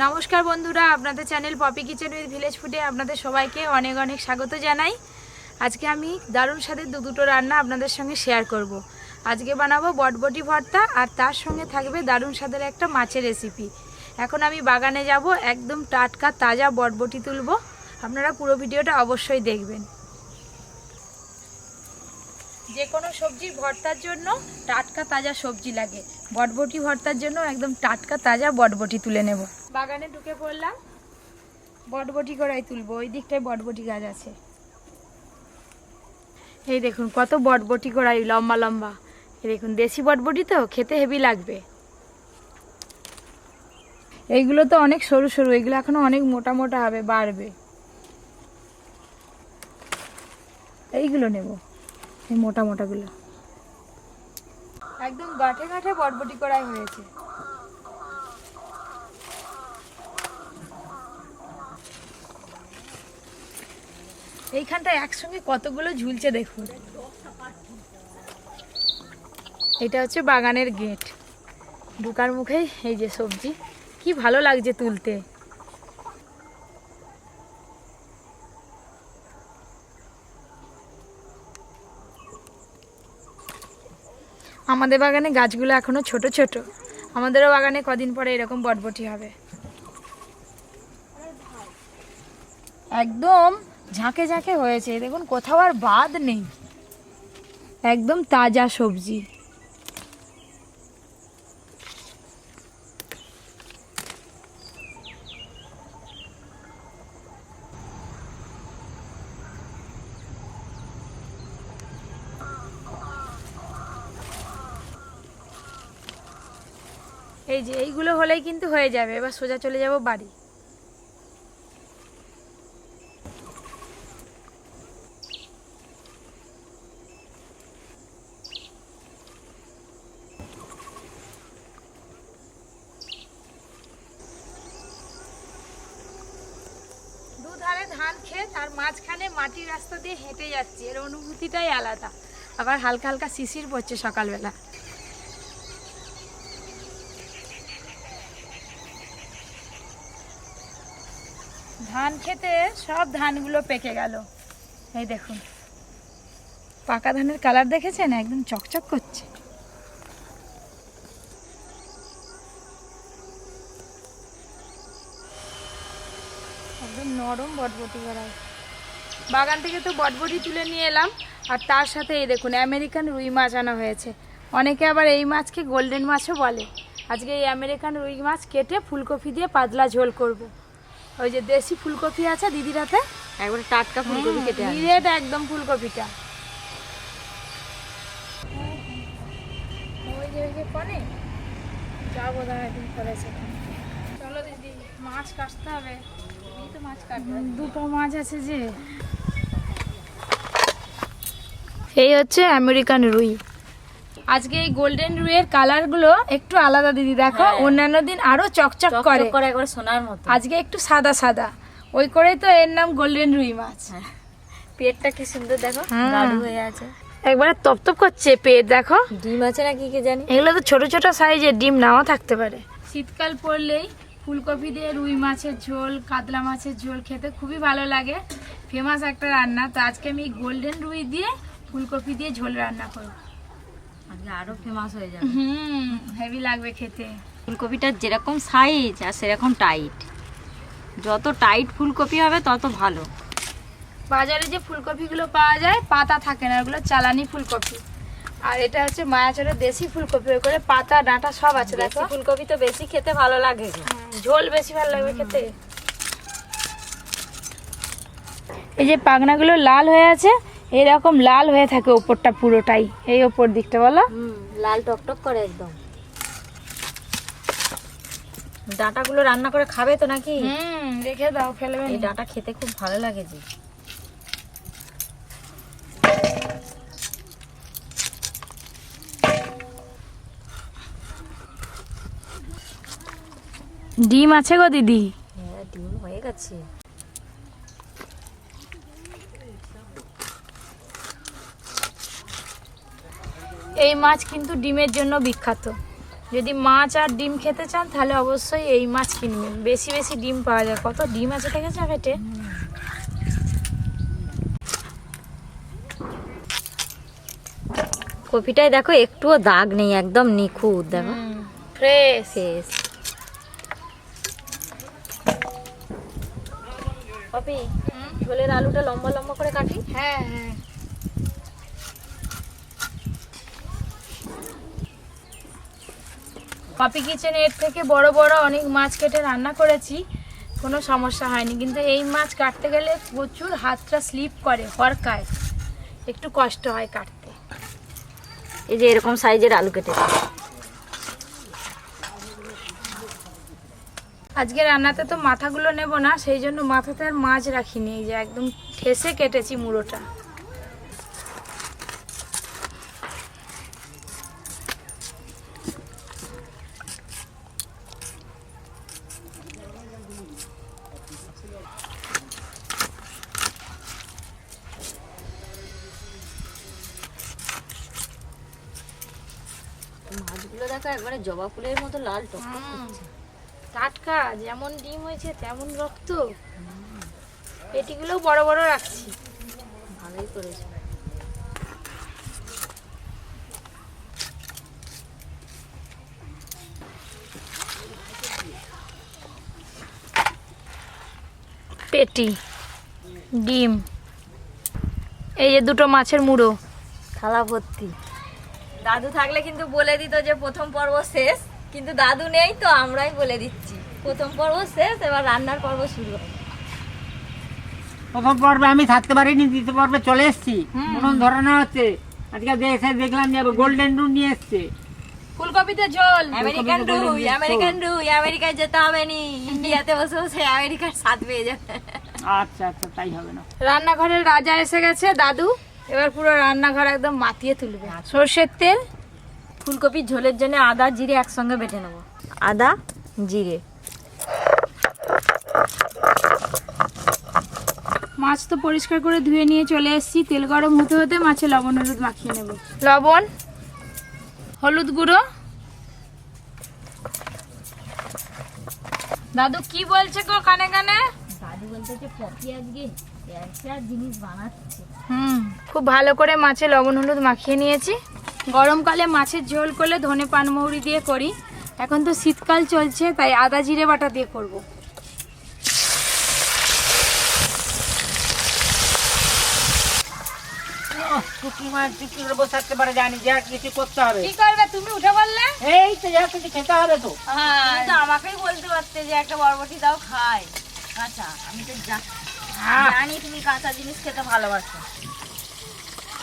নমস্কার বন্ধুরা, আপনাদের channel Poppy kitchen with village ফুডে আপনাদের সবাইকে অনেক অনেক স্বাগত জানাই। আজকে আমি দারুণ স্বাদের দুটো রান্না আপনাদের সঙ্গে শেয়ার করব। আজকে বানাবো বটবটি ভর্তা আর তার সঙ্গে থাকবে দারুণ স্বাদের একটা মাছের রেসিপি। এখন আমি বাগানে যাব, একদম টাটকা তাজা বটবটি তুলব। আপনারা পুরো ভিডিওটা অবশ্যই দেখবেন। যে কোনো সবজির ভর্তার জন্য টাটকা তাজা সবজি লাগে, বটবটি ভর্তার জন্য একদম টাটকা তাজা বটবটি তুলে নেব। বাগানে ঢুকে পড়লাম, বটবটি কড়াই তুলবো। ওই দিকটায় বটবটি গাছ আছে, এই দেখুন কত বটবটি কড়াই লম্বা লম্বা। এই দেখুন দেশি বটবটি তো খেতে হেভি লাগবে। এইগুলো তো অনেক সরু সরু, এগুলো এখনো অনেক মোটা মোটা হবে, বাড়বে। এইগুলো নেব, এই মোটা মোটাগুলো। একদম গাঁঠে গাঁঠে বটবটি কড়াই হয়েছে। এইখানটা একসঙ্গে কতগুলো ঝুলছে দেখুন। এটা হচ্ছে বাগানের গেট, ঢোকার মুখেই এই যে সবজি। কি ভালো লাগছে তুলতে। আমাদের বাগানে গাছগুলো এখনো ছোট ছোট, আমাদেরও বাগানে কদিন পরে এরকম বটবটি হবে। একদম ঝাঁকে ঝাঁকে হয়েছে, দেখুন কোথাও আর বাদ নেই, একদম তাজা সবজি। এই যে এইগুলো হলেই কিন্তু হয়ে যাবে, এবার সোজা চলে যাব বাড়ি। দুধারে ধান ক্ষেত আর মাঝখানে মাটির রাস্তা দিয়ে হেঁটে যাচ্ছি, এর অনুভূতিটাই আলাদা। আবার হালকা হালকা শিশির পড়ছে সকালবেলা। ধান খেতে সব ধানগুলো পেকে গেল। এই দেখুন পাকা ধানের কালার দেখেছেন, একদম চকচক করছে। একদম নরম বটবটি কড়াই। বাগান থেকে তো বটবটি তুলে নিয়ে এলাম, আর তার সাথে এই দেখুন আমেরিকান রুই মাছ আনা হয়েছে। অনেকে আবার এই মাছকে গোল্ডেন মাছও বলে। আজকে এই আমেরিকান রুই মাছ কেটে ফুলকপি দিয়ে পাতলা ঝোল করব। ওই যে দেশি ফুলকপি আছে দিদির হাতে, একবারে টাটকা ফুলকপি কেটে আনছি। নিরেট একদম ফুলকপিটা। ওই যে কোণে যাবো, দাঁড়াদিন করেছে। চলো দিদি, মাছ কাটতে হবে। তো মাছ কাটবে, দুটো মাছ আছে যে। এই হচ্ছে আমেরিকান রুই। আজকে এই গোল্ডেন রুইয়ের কালারগুলো একটু আলাদা দিদি, দেখো। অন্যান্য দিন আরো চকচক করে, একবার সোনার মতো। আজকে একটু সাদা সাদা, ওই করেই তো এর নাম গোল্ডেন রুই মাছ। পেটটা কি সুন্দর দেখো, গাঢ় হয়ে আছে, একবারে তপতপ করছে পেট। দেখো ডিম আছে নাকি কে জানি। এগুলো তো ছোট ছোট সাইজের, ডিম নাও থাকতে পারে। শীতকাল পড়লেই ফুলকপি দিয়ে রুই মাছের ঝোল, কাতলা মাছের ঝোল খেতে খুবই ভালো লাগে। ফেমাস একটা রান্না। তো আজকে আমি গোল্ডেন রুই দিয়ে ফুলকপি দিয়ে ঝোল রান্না করব। আজকে আরো ফেমাস হয়ে যাবে। হেভি লাগবে খেতে। ফুলকপিটার যেরকম সাইজ আর সেরকম টাইট, যত টাইট ফুলকপি হবে তত ভালো। বাজারে যে ফুলকপিগুলো পাওয়া যায় পাতা থাকে না, ওগুলো চালানি ফুলকপি। আর এটা হচ্ছে মায়াচরের দেশি ফুলকপি, ওই করে পাতা ডাঁটা সব আছে। দেখো ফুলকপি তো বেশি খেতে ভালো লাগে, ঝোল বেশি ভালো লাগবে খেতে। এই যে পাখনাগুলো লাল হয়ে আছে, এরকম লাল হয়ে থাকে ওপরটা পুরোটাই, এই ওপর দিকটা বলো লাল টকটক করে একদম। ডাঁটাগুলো রান্না করে খাবে তো নাকি? রেখে দাও, ফেলবে। এই ডাঁটা খেতে খুব ভালো লাগে যে। ডিম আছে গো দিদি? হ্যাঁ ডিম হয়ে গেছে। এই মাছ কিন্তু ডিমের জন্য বিখ্যাত। যদি মাছ আর ডিম খেতে চান তাহলে অবশ্যই এই মাছ কিনবেন, বেশি বেশি ডিম পাওয়া যায়। কত ডিম আছে দেখেছো পেটে। কপিটায় দেখো একটুও দাগ নেই, একদম নিখুঁত, দেখো ফ্রেশ। ফ্রেশ। পপি, ঝোলের আলুটা লম্বা লম্বা করে কাটি। হ্যাঁ হ্যাঁ। পপি কিচেনে এর থেকে বড় বড় অনেক মাছ কেটে রান্না করেছি, কোনো সমস্যা হয়নি। কিন্তু এই মাছ কাটতে গেলে প্রচুর হাতটা স্লিপ করে, হরকায়, একটু কষ্ট হয় কাটতে। এই যে এরকম সাইজের আলু কেটে। আজকে রান্নাতে তো মাথাগুলো নেব না, সেই জন্য মাথাতে আর মাছ রাখিনি। এই যে একদম ঠেসে কেটেছি মুড়োটা। মাছগুলো দেখো একবারে জবা ফুলের মতো লাল টকটক করছে। টাটকা, যেমন ডিম হয়েছে তেমন রক্ত। পেটিগুলো বড় বড় রাখছি। ভালোই করেছে। পেটি, ডিম, এই যে দুটো মাছের মুড়ো। থালা ভর্তি। দাদু থাকলে কিন্তু বলে দিত যে প্রথম পর্ব শেষ, কিন্তু দাদু নেই তো আমরাই বলে দিচ্ছি প্রথম পর্ব শেষ, এবার রান্নার পর্ব শুরু হবে। প্রথম পর্বে আমি থাকতে পারিনি, দ্বিতীয় পর্বে চলে এসেছি। উনুন ধরানো হচ্ছে। আজকে দেখলাম যে গোল্ডেন রুম নিয়ে এসছে। ফুলকপিতে ঝোল। আমেরিকান রুই, আমেরিকান রুই। আমেরিকায় যেতে হবে নি, ইন্ডিয়াতে বসে বসে আমেরিকার স্বাদ পেয়ে যাবে। আচ্ছা আচ্ছা, তাই হবে না। রান্নাঘরের রাজা এসে গেছে দাদু, এবার পুরো রান্নাঘর একদম মাতিয়ে তুলবে। সর্ষের তেল, ফুলকপির ঝোলের জন্য আদা জিরে একসঙ্গে বেটে নেব। আদা জিরে। মাছ তো পরিষ্কার করে ধুয়ে নিয়ে চলে এসেছি। তেল গরম হতে হতে মাছে লবণ হলুদ মাখিয়ে নেব। লবণ, হলুদ গুঁড়ো। দাদু কি বলছে গো কানে কানে? দাদু বলতে যে পপি আজকে একটা জিনিস বানাচ্ছে। খুব ভালো করে মাছে লবণ হলুদ মাখিয়ে নিয়েছি। গরমকালে মাছের ঝোল করলে ধনে পানমৌরি দিয়ে করি, এখন তো শীতকাল চলছে তাই আদা জিরে বাটা দিয়ে করব। বসে থাকতে পারে, জানি যে আর কিছু করতে হবে। কি করবে তুমি? উঠে বললে এই তো যা কিছু খেতে হবে তো। তুমি তো আমাকেই বলতে পারতে যে একটা বরবটি দাও খাই কাঁচা। আমি তো জানি তুমি কাঁচা জিনিস খেতে ভালোবাসো।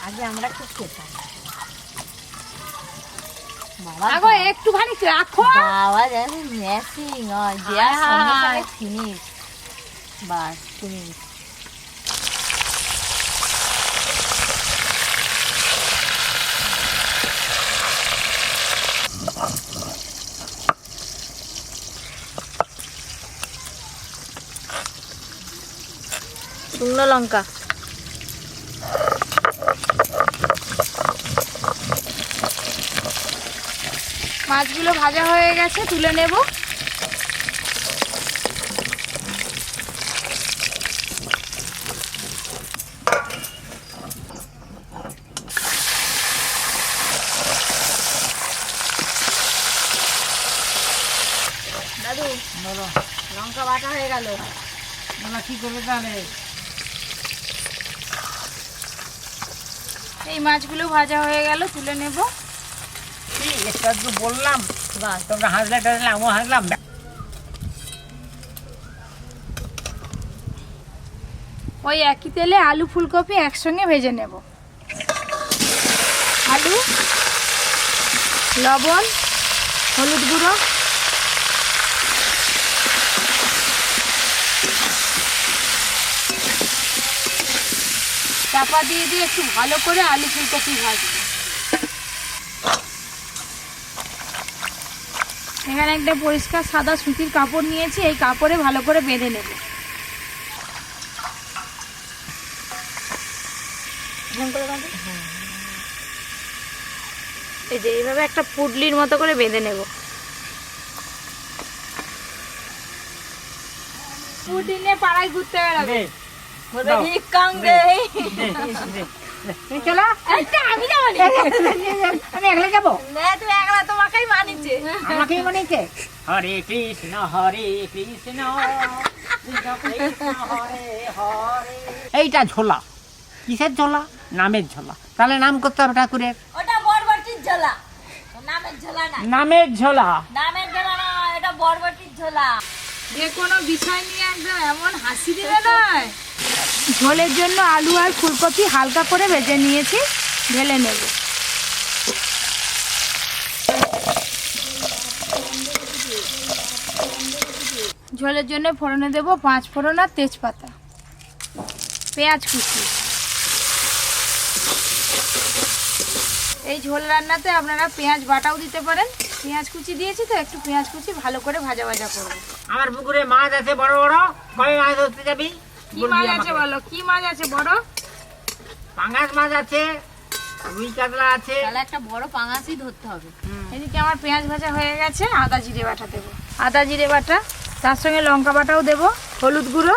আগে আমরা খুব খেতাম। আগো একটুখানি রাখো। বাবা জানি ম্যাচিং হয়, দেওয়ার সঙ্গে সঙ্গে ফিনিশ। বাস ফিনিশ। শুকনো লঙ্কা, মাছগুলো ভাজা হয়ে গেছে, তুলে নেব। দাদু বলো, লঙ্কা বাটা হয়ে গেল। আমরা কি করবে তাহলে? এই মাছগুলো ভাজা হয়ে গেল, তুলে নেব। একটু বললাম, বাস তোমরা হাসলে টাসলে আমিও হাসলাম। ওই একই তেলে আলু ফুলকপি একসঙ্গে ভেজে নেব। আলু, লবণ, হলুদ গুঁড়ো, চাপা দিয়ে দিয়ে একটু ভালো করে আলু ফুলকপি ভাজবো। এখানে একটা পরিষ্কার সাদা সুতির কাপড় নিয়েছি, এই কাপড়ে ভালো করে বেঁধে নেব। এই যে এইভাবে একটা পুডলির মতো করে বেঁধে নেব। স্কুটি নিয়ে পাড়ায় ঘুরতে বেড়াবে। বলবে ভিক্ষাং দে। তুমি চলো। আমি যাবো না। আমি একলা যাবো। না তুমি একলা তোমাকেই মানিছে। আমাকেই মনেছে। হরে কৃষ্ণ হরে কৃষ্ণ কৃষ্ণ কৃষ্ণ হরে হরে। এইটা ঝোলা। কিসের ঝোলা? নামের ঝোলা। তাহলে নাম করতে হবে ঠাকুরের। ওটা বরবটির ঝোলা, নামের ঝোলা না। নামের ঝোলা। নামের ঝোলা না, এটা বরবটির ঝোলা। যে কোনো বিষয় নিয়ে একদম এমন হাসি দিবে নয়। ঝোলের জন্য আলু আর ফুলকপি হালকা করে ভেজে নিয়েছি, ঢেলে নেব। ঝোলের জন্য ফোড়নে দেব 5 ফোড়ন আর তেজপাতা, পেঁয়াজ কুচি। এই ঝোল রান্নাতে আপনারা পেঁয়াজ বাটাও দিতে পারেন। পেঁয়াজ কুচি দিয়েছি তো, একটু পেঁয়াজ কুচি ভালো করে ভাজা ভাজা করব। আমার পুকুরে মাছ আছে বড় বড়। কবে মাছ ধরতে যাবি? কি মাছ আছে বলো, কি মাছ আছে বড়? পাঙ্গাস মাছ আছে, রুই কাতলা আছে। তাহলে একটা বড় পাঙাশই ধরতে হবে। এদিকে আমার পেঁয়াজ ভাজা হয়ে গেছে, আদা জিরে বাটা দেবো। আদা জিরে বাটা, তার সঙ্গে লঙ্কা বাটাও দেবো, হলুদ গুঁড়ো,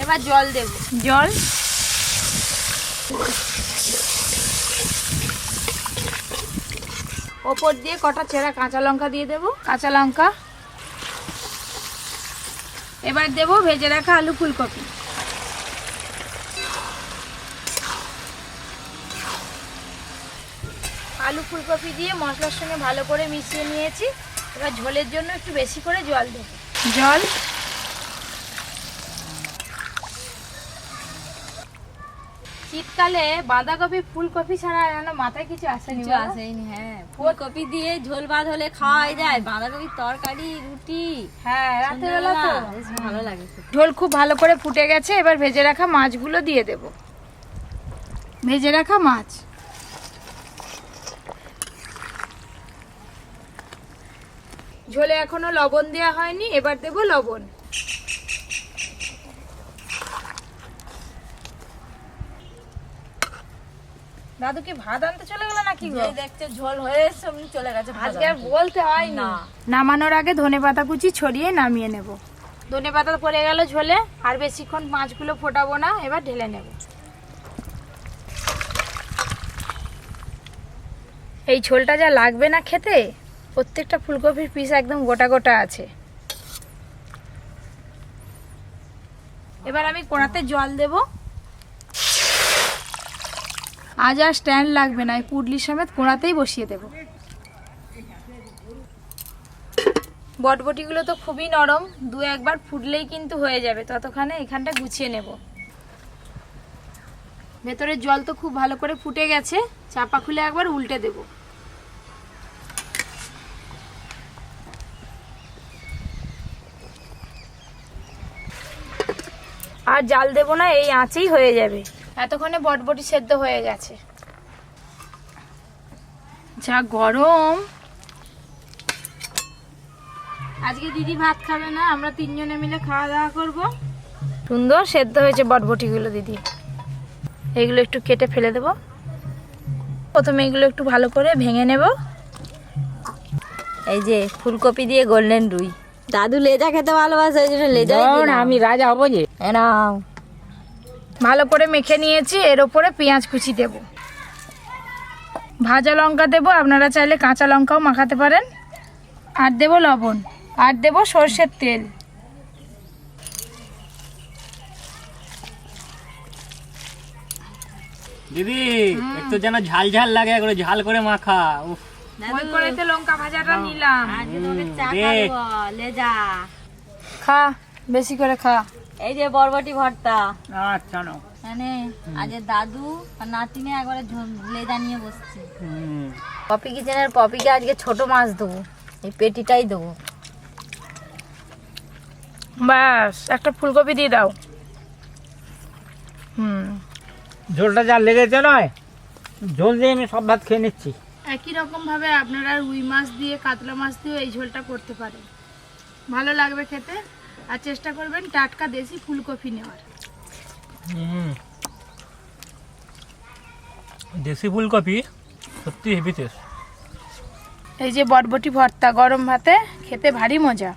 এবার জল দেব। জল, ওপর দিয়ে কটা চেরা কাঁচা লঙ্কা দিয়ে দেবো, কাঁচা লঙ্কা। এবার দেবো ভেজে রাখা আলু ফুলকপি। আলু ফুলকপি দিয়ে মশলার সঙ্গে ভালো করে মিশিয়ে নিয়েছি। এবার ঝোলের জন্য একটু বেশি করে জল দেবো। জল, শীতকালে বাঁধাকপি ফুলকপি ছাড়া যেন মাথায় কিছু আসেনি। কিছু আসেনি। হ্যাঁ, ফুলকপি দিয়ে ঝোল ভাত হলে খাওয়াই যায়, বাঁধাকপির তরকারি রুটি। হ্যাঁ, রাতের বেলা তো বেশ ভালো লাগে। ঝোল খুব ভালো করে ফুটে গেছে। এবার ভেজে রাখা মাছগুলো দিয়ে দেব। ভেজে রাখা মাছ, ঝোলে এখনো লবণ দেওয়া হয়নি, এবার দেব লবণ। দাদু কি ভাত আনতে চলে গেল নাকি গো? যেই দেখছে ঝোল হয়ে এসে অমনি চলে গেছে। আজকে আর বলতে হয়নি। না। নামানোর আগে ধনেপাতা কুচি ছড়িয়ে নামিয়ে নেব। ধনেপাতা পড়ে গেল ঝোলে, আর বেশিক্ষণ মাছগুলো ফোটাবো না, এবার ঢেলে নেব। এই ঝোলটা যা লাগবে না খেতে, প্রত্যেকটা ফুলকপির পিস একদম গোটা গোটা আছে। এবার আমি কড়াতে জল দেব। আজ আর স্ট্যান্ড লাগবে না, এই পুডলি সমেত কড়াতেই বসিয়ে দেব। বটবটিগুলো তো খুবই নরম, দু একবার ফুটলেই কিন্তু হয়ে যাবে। ততক্ষণে এখানটা গুছিয়ে নেব। ভেতরের জল তো খুব ভালো করে ফুটে গেছে, চাপা খুলে একবার উল্টে দেব। আর জাল দেব না, এই আঁচেই হয়ে যাবে। এতক্ষণে বটবটি সেদ্ধ হয়ে গেছে। যা গরম! আজকে দিদি ভাত খাবে না, আমরা তিনজনে মিলে খাওয়া দাওয়া করব। সুন্দর সেদ্ধ হয়েছে বটবটিগুলো দিদি। এগুলো একটু কেটে ফেলে দেব। প্রথমে এগুলো একটু ভালো করে ভেঙে নেব। এই যে ফুলকপি দিয়ে গোল্ডেন রুই। দাদু লেজা খেতে ভালোবাসে, ওই জন্য লেজাই দিলাম। আমি রাজা হবো যে। নাও। ভালো করে মেখে নিয়েছি। এর ওপরে পেঁয়াজ কুচি দেব, ভাজা লঙ্কা দেব, আপনারা চাইলে কাঁচা লঙ্কাও মাখাতে পারেন। আর দেব লবণ, আর দেব সর্ষের তেল। দিদি একটু যেন ঝাল ঝাল লাগে, একটু ঝাল করে মাখা। উফ, ওই কড়াইতে লঙ্কা ভাজাটা নিলাম। আজকে তোমাকে চা খাবো, লেজা। খা, বেশি করে খা। এই যে বরবটি ভর্তা। আচ্ছা নাও। মানে আজ দাদু আর নাতিনে একবারে লেজা নিয়ে বসছে। পপি কিচেনের পপিকে আজকে ছোট মাছ দেবো, এই পেটিটাই দেবো। ব্যাস, একটা ফুলকপি দিয়ে দাও। ঝোলটা যা লেগেছে নয়, ঝোল দিয়ে আমি সব ভাত খেয়ে নিচ্ছি। একই রকম ভাবে আপনারা রুই মাছ দিয়ে, কাতলা মাছ দিয়ে এই ঝোলটা করতে পারেন, ভালো লাগবে খেতে। আর চেষ্টা করবেন টাটকা দেশি ফুলকপি নেওয়ার। দেশি ফুলকপি সত্যি হেভি টেস্ট। এই যে বটবটি ভর্তা গরম ভাতে খেতে ভারী মজা।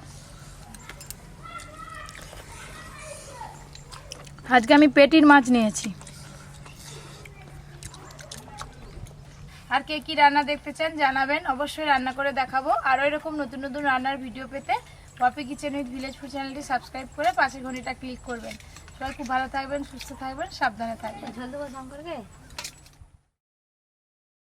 আজকে আমি পেটির মাছ নিয়েছি। আর কে কি রান্না দেখতে চান জানাবেন, অবশ্যই রান্না করে দেখাবো। আরও এরকম নতুন নতুন রান্নার ভিডিও পেতে Poppy kitchen with village food চ্যানেলটি সাবস্ক্রাইব করে পাশের ঘন্টিটা ক্লিক করবেন। সবাই খুব ভালো থাকবেন, সুস্থ থাকবেন, সাবধানে থাকবেন।